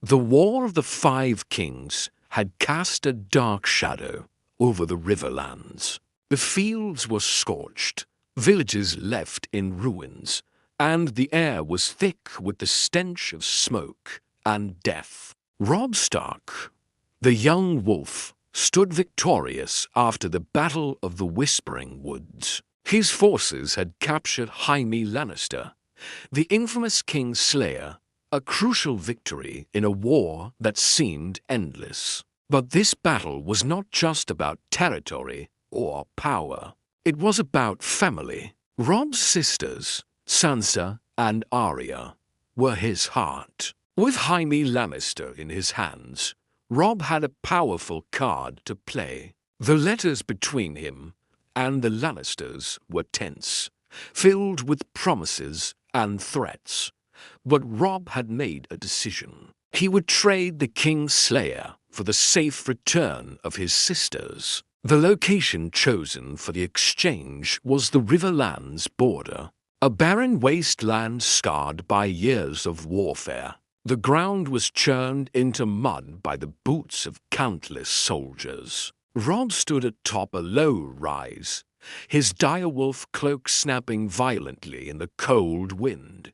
The War of the Five Kings had cast a dark shadow over the riverlands. The fields were scorched, villages left in ruins, and the air was thick with the stench of smoke and death. Robb Stark, the young wolf, stood victorious after the Battle of the Whispering Woods. His forces had captured Jaime Lannister, the infamous King's Slayer, a crucial victory in a war that seemed endless. But this battle was not just about territory or power. It was about family. Robb's sisters, Sansa and Arya, were his heart. With Jaime Lannister in his hands, Robb had a powerful card to play. The letters between him and the Lannisters were tense, filled with promises and threats. But Robb had made a decision. He would trade the King's Slayer for the safe return of his sisters. The location chosen for the exchange was the Riverlands border, a barren wasteland scarred by years of warfare. The ground was churned into mud by the boots of countless soldiers. Robb stood atop a low rise, his direwolf cloak snapping violently in the cold wind.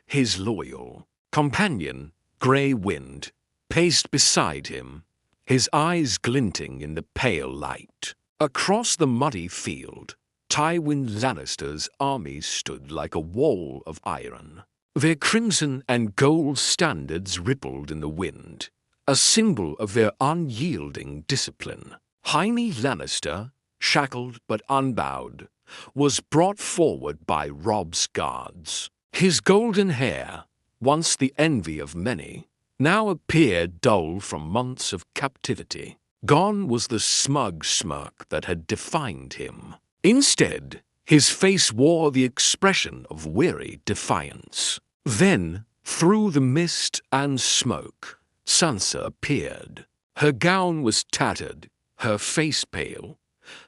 His loyal companion, Grey Wind, paced beside him, his eyes glinting in the pale light. Across the muddy field, Tywin Lannister's army stood like a wall of iron. Their crimson and gold standards rippled in the wind, a symbol of their unyielding discipline. Jaime Lannister, shackled but unbowed, was brought forward by Robb's guards. His golden hair, once the envy of many, now appeared dull from months of captivity. Gone was the smug smirk that had defined him. Instead, his face wore the expression of weary defiance. Then, through the mist and smoke, Sansa appeared. Her gown was tattered, her face pale,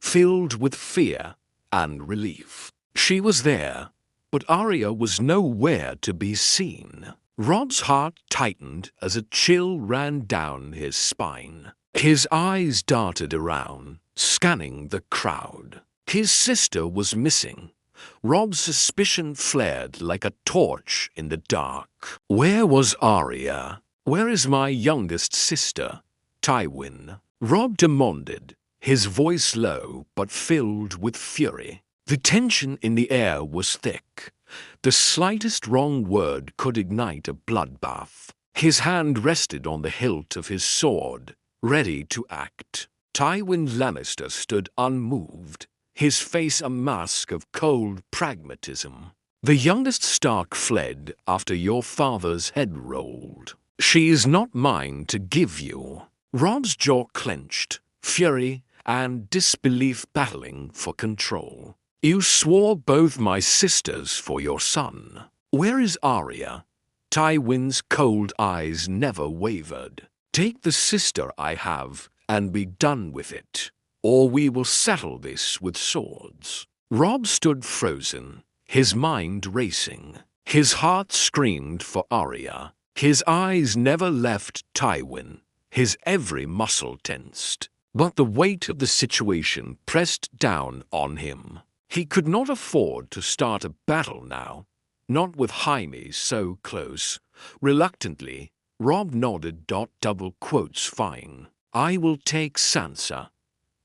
filled with fear and relief. She was there, but Arya was nowhere to be seen. Robb's heart tightened as a chill ran down his spine. His eyes darted around, scanning the crowd. His sister was missing. Robb's suspicion flared like a torch in the dark. Where was Arya? Where is my youngest sister, Tywin? Robb demanded, his voice low but filled with fury. The tension in the air was thick. The slightest wrong word could ignite a bloodbath. His hand rested on the hilt of his sword, ready to act. Tywin Lannister stood unmoved, his face a mask of cold pragmatism. The youngest Stark fled after your father's head rolled. She is not mine to give you. Robb's jaw clenched, fury and disbelief battling for control. You swore both my sisters for your son. Where is Arya? Tywin's cold eyes never wavered. Take the sister I have and be done with it, or we will settle this with swords. Robb stood frozen, his mind racing. His heart screamed for Arya. His eyes never left Tywin, his every muscle tensed. But the weight of the situation pressed down on him. He could not afford to start a battle now, not with Jaime so close. Reluctantly, Robb nodded. Double quotes fine. I will take Sansa.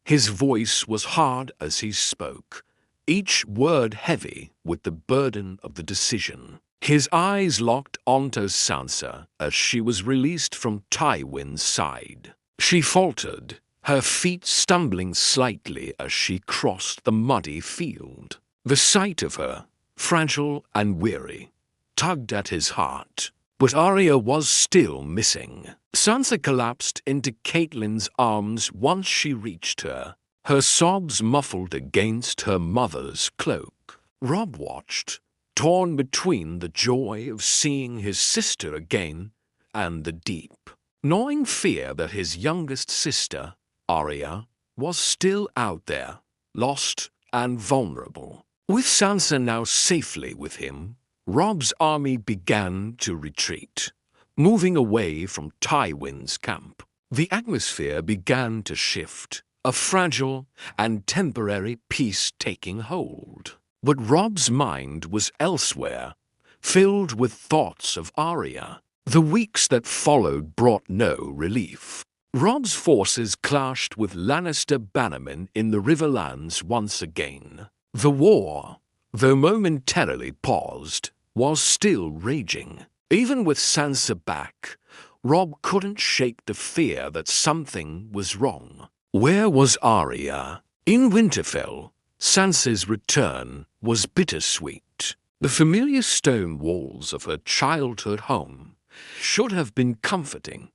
His voice was hard as he spoke, each word heavy with the burden of the decision. His eyes locked onto Sansa as she was released from Tywin's side. She faltered, her feet stumbling slightly as she crossed the muddy field. The sight of her, fragile and weary, tugged at his heart. But Arya was still missing. Sansa collapsed into Catelyn's arms once she reached her, her sobs muffled against her mother's cloak. Robb watched, torn between the joy of seeing his sister again and the deep, gnawing fear that his youngest sister, Arya, was still out there, lost and vulnerable. With Sansa now safely with him, Robb's army began to retreat, moving away from Tywin's camp. The atmosphere began to shift, a fragile and temporary peace taking hold. But Robb's mind was elsewhere, filled with thoughts of Arya. The weeks that followed brought no relief. Robb's forces clashed with Lannister bannermen in the Riverlands once again. The war, though momentarily paused, was still raging. Even with Sansa back, Robb couldn't shake the fear that something was wrong. Where was Arya? In Winterfell, Sansa's return was bittersweet. The familiar stone walls of her childhood home should have been comforting,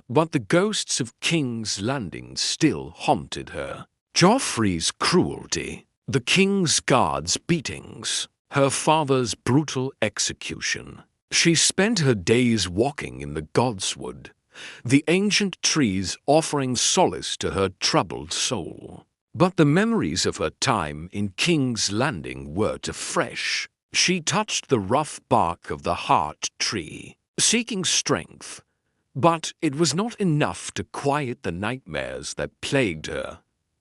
but the ghosts of King's Landing still haunted her. Joffrey's cruelty, the King's Guard's beatings, her father's brutal execution. She spent her days walking in the Godswood, the ancient trees offering solace to her troubled soul. But the memories of her time in King's Landing were too fresh. She touched the rough bark of the heart tree, seeking strength, but it was not enough to quiet the nightmares that plagued her.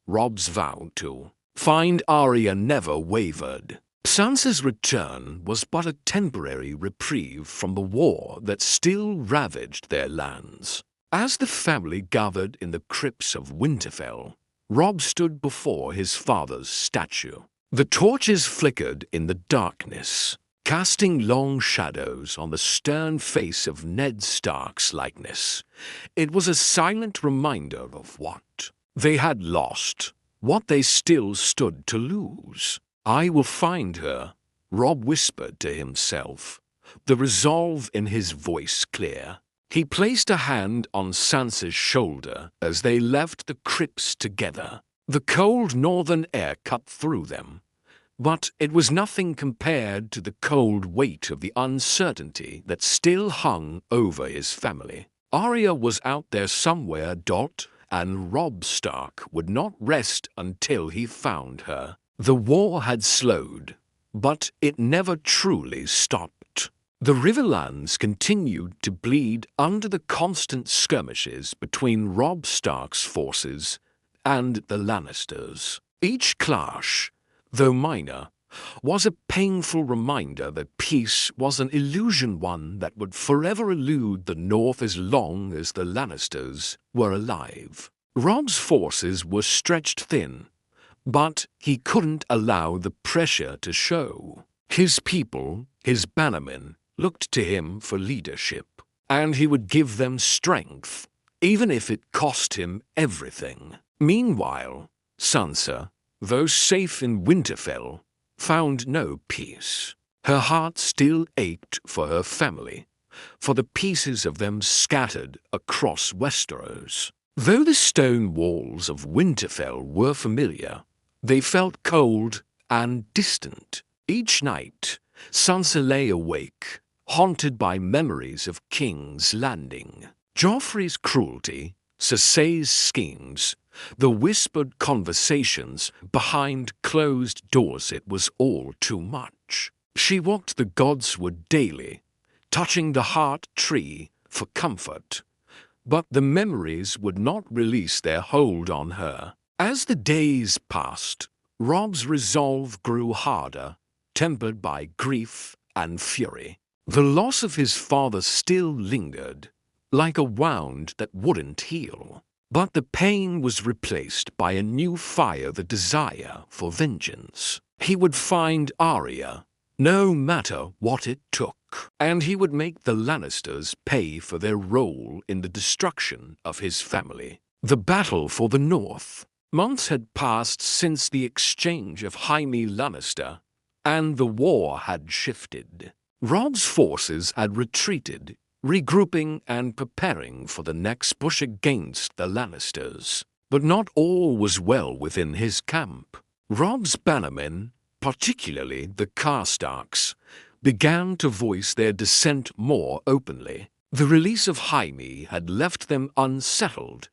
Robb's vow to find Arya never wavered. Sansa's return was but a temporary reprieve from the war that still ravaged their lands. As the family gathered in the crypts of Winterfell, Robb stood before his father's statue. The torches flickered in the darkness, casting long shadows on the stern face of Ned Stark's likeness. It was a silent reminder of what they had lost, what they still stood to lose. "I will find her," Robb whispered to himself, the resolve in his voice clear. He placed a hand on Sansa's shoulder as they left the crypts together. The cold northern air cut through them, but it was nothing compared to the cold weight of the uncertainty that still hung over his family. Arya was out there somewhere, and Robb Stark would not rest until he found her. The war had slowed, but it never truly stopped. The Riverlands continued to bleed under the constant skirmishes between Robb Stark's forces and the Lannisters. Each clash, though minor, was a painful reminder that peace was an illusion, one that would forever elude the North as long as the Lannisters were alive. Robb's forces were stretched thin, but he couldn't allow the pressure to show. His people, his bannermen, looked to him for leadership, and he would give them strength, even if it cost him everything. Meanwhile, Sansa, though safe in Winterfell, found no peace. Her heart still ached for her family, for the pieces of them scattered across Westeros. Though the stone walls of Winterfell were familiar, they felt cold and distant. Each night, Sansa lay awake, haunted by memories of King's Landing. Joffrey's cruelty, Cersei's schemes, the whispered conversations behind closed doors, it was all too much. She walked the Godswood daily, touching the heart tree for comfort, but the memories would not release their hold on her. As the days passed, Robb's resolve grew harder, tempered by grief and fury. The loss of his father still lingered, like a wound that wouldn't heal. But the pain was replaced by a new fire, the desire for vengeance. He would find Arya, no matter what it took, and he would make the Lannisters pay for their role in the destruction of his family. The battle for the North. Months had passed since the exchange of Jaime Lannister, and the war had shifted. Robb's forces had retreated, regrouping and preparing for the next push against the Lannisters. But not all was well within his camp. Robb's bannermen, particularly the Karstarks, began to voice their dissent more openly. The release of Jaime had left them unsettled,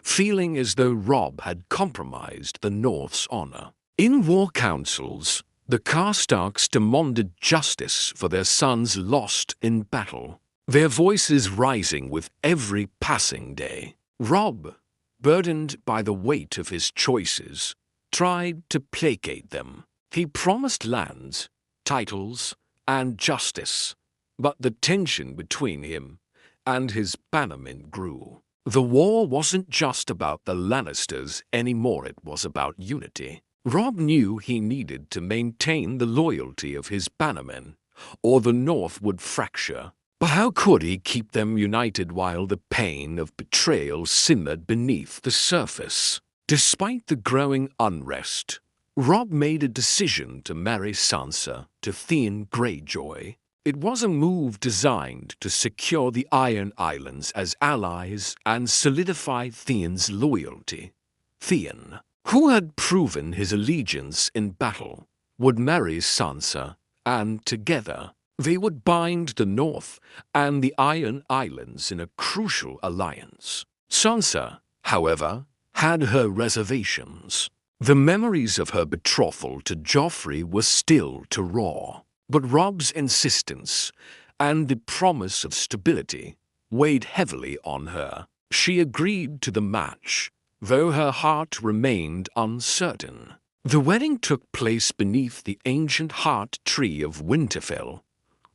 feeling as though Robb had compromised the North's honor. In war councils, the Karstarks demanded justice for their sons lost in battle. their voices rising with every passing day. Robb, burdened by the weight of his choices, tried to placate them. He promised lands, titles, and justice, but the tension between him and his bannermen grew. The war wasn't just about the Lannisters anymore, it was about unity. Robb knew he needed to maintain the loyalty of his bannermen, or the North would fracture. But how could he keep them united while the pain of betrayal simmered beneath the surface? Despite the growing unrest, Robb made a decision to marry Sansa to Theon Greyjoy. It was a move designed to secure the Iron Islands as allies and solidify Theon's loyalty. Theon, who had proven his allegiance in battle, would marry Sansa, and together they would bind the North and the Iron Islands in a crucial alliance. Sansa, however, had her reservations. The memories of her betrothal to Joffrey were still too raw, but Robb's insistence and the promise of stability weighed heavily on her. She agreed to the match, though her heart remained uncertain. The wedding took place beneath the ancient heart tree of Winterfell,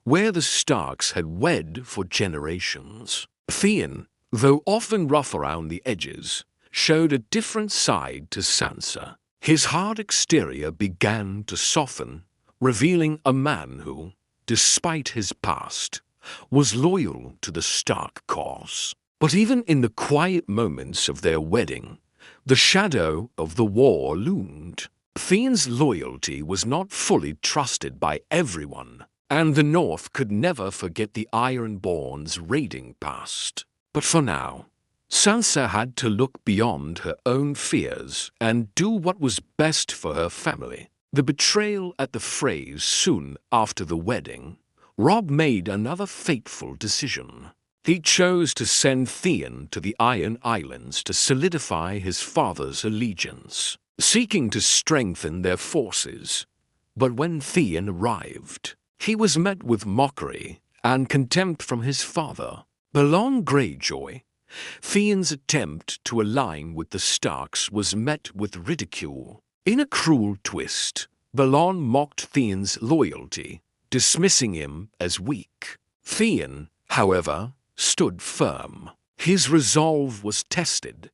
where the Starks had wed for generations. Theon, though often rough around the edges, showed a different side to Sansa. His hard exterior began to soften, revealing a man who, despite his past, was loyal to the Stark cause. But even in the quiet moments of their wedding, the shadow of the war loomed. Theon's loyalty was not fully trusted by everyone, and the North could never forget the Ironborn's raiding past. But for now, Sansa had to look beyond her own fears and do what was best for her family. The betrayal at the Freys soon after the wedding, Robb made another fateful decision. He chose to send Theon to the Iron Islands to solidify his father's allegiance, seeking to strengthen their forces. But when Theon arrived, he was met with mockery and contempt from his father. Balon Greyjoy, Theon's attempt to align with the Starks was met with ridicule. In a cruel twist, Balon mocked Theon's loyalty, dismissing him as weak. Theon, however, stood firm. His resolve was tested,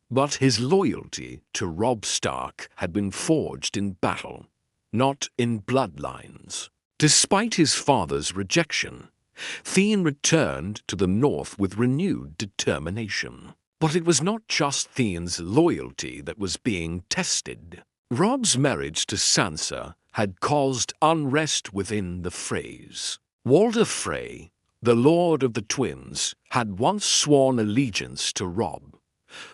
but his loyalty to Robb Stark had been forged in battle, not in bloodlines. Despite his father's rejection, Theon returned to the North with renewed determination. But it was not just Theon's loyalty that was being tested. Robb's marriage to Sansa had caused unrest within the Freys. Walder Frey, the Lord of the Twins, had once sworn allegiance to Robb,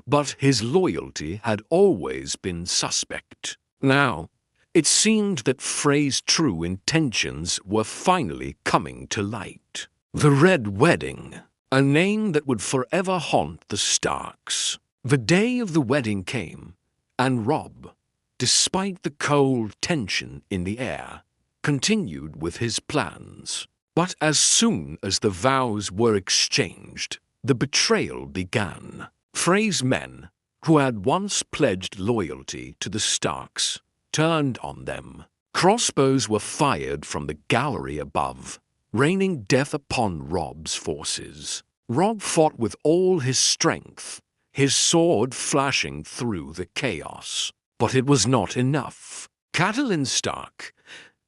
but his loyalty had always been suspect. Now, it seemed that Frey's true intentions were finally coming to light. The Red Wedding, a name that would forever haunt the Starks. The day of the wedding came, and Robb, despite the cold tension in the air, continued with his plans. But as soon as the vows were exchanged, the betrayal began. Frey's men, who had once pledged loyalty to the Starks, turned on them. Crossbows were fired from the gallery above, raining death upon Robb's forces. Robb fought with all his strength, his sword flashing through the chaos. But it was not enough. Catelyn Stark,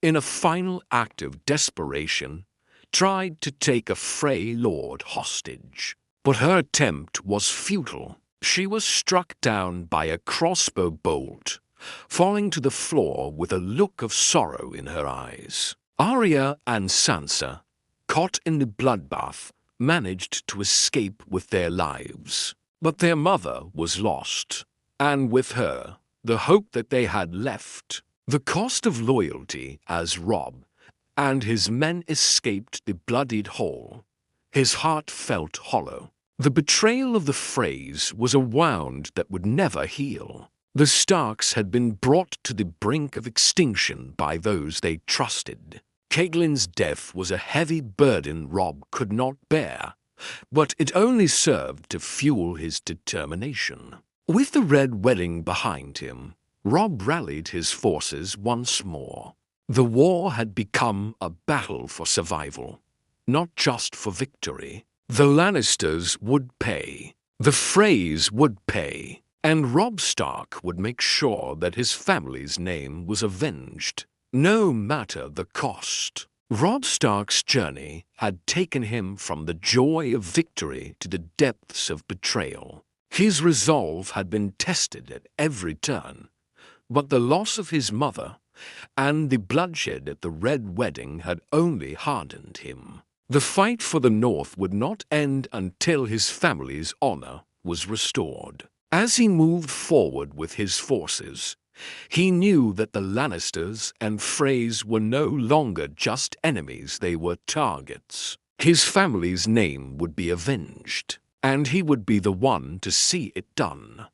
in a final act of desperation, tried to take a Frey lord hostage. But her attempt was futile. She was struck down by a crossbow bolt, falling to the floor with a look of sorrow in her eyes. Arya and Sansa, caught in the bloodbath, managed to escape with their lives. But their mother was lost, and with her, the hope that they had left. The cost of loyalty as Robb and his men escaped the bloodied hall. His heart felt hollow. The betrayal of the Freys was a wound that would never heal. The Starks had been brought to the brink of extinction by those they trusted. Caitlyn's death was a heavy burden Robb could not bear, but it only served to fuel his determination. With the Red Wedding behind him, Robb rallied his forces once more. The war had become a battle for survival, not just for victory. The Lannisters would pay, the Freys would pay, and Robb Stark would make sure that his family's name was avenged, no matter the cost. Robb Stark's journey had taken him from the joy of victory to the depths of betrayal. His resolve had been tested at every turn, but the loss of his mother and the bloodshed at the Red Wedding had only hardened him. The fight for the North would not end until his family's honor was restored. As he moved forward with his forces, he knew that the Lannisters and Freys were no longer just enemies, they were targets. His family's name would be avenged, and he would be the one to see it done.